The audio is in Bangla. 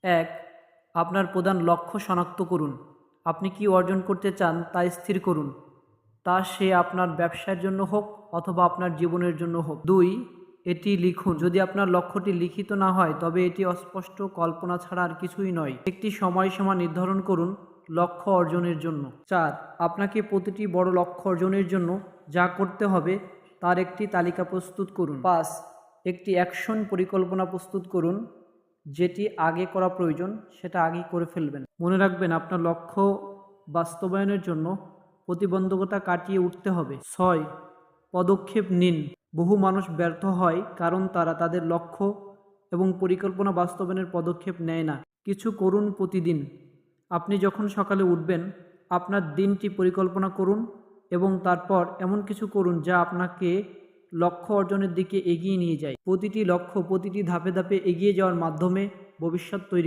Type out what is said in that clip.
এক, আপনার প্রধান লক্ষ্য শনাক্ত করুন। আপনি কি অর্জন করতে চান তা স্থির করুন। তা সে আপনার ব্যবসার জন্য হোক অথবা আপনার জীবনের জন্য হোক। 2, এটি লিখুন। যদি আপনার লক্ষ্যটি লিখিত না হয় তবে এটি অস্পষ্ট কল্পনা ছাড়া আর কিছুই নয়। একটি সময়সীমা নির্ধারণ করুন লক্ষ্য অর্জনের জন্য। 4, আপনাকে প্রতিটি বড় লক্ষ্য অর্জনের জন্য যা করতে হবে তার একটি তালিকা প্রস্তুত করুন। 5, একটি অ্যাকশন পরিকল্পনা প্রস্তুত করুন। যেটি আগে করা প্রয়োজন সেটা আগেই করে ফেলবেন। মনে রাখবেন, আপনার লক্ষ্য বাস্তবায়নের জন্য প্রতিবন্ধকতা কাটিয়ে উঠতে হবে। 6, পদক্ষেপ নিন। বহু মানুষ ব্যর্থ হয় কারণ তারা তাদের লক্ষ্য এবং পরিকল্পনা বাস্তবায়নের পদক্ষেপ নেয় না। কিছু করুন প্রতিদিন। আপনি যখন সকালে উঠবেন, আপনার দিনটি পরিকল্পনা করুন এবং তারপর এমন কিছু করুন যা আপনাকে লক্ষ্য অর্জনের দিকে এগিয়ে নিয়ে যায়। প্রতিটি লক্ষ্য প্রতিটি ধাপে ধাপে এগিয়ে যাওয়ার মাধ্যমে ভবিষ্যৎ তৈরি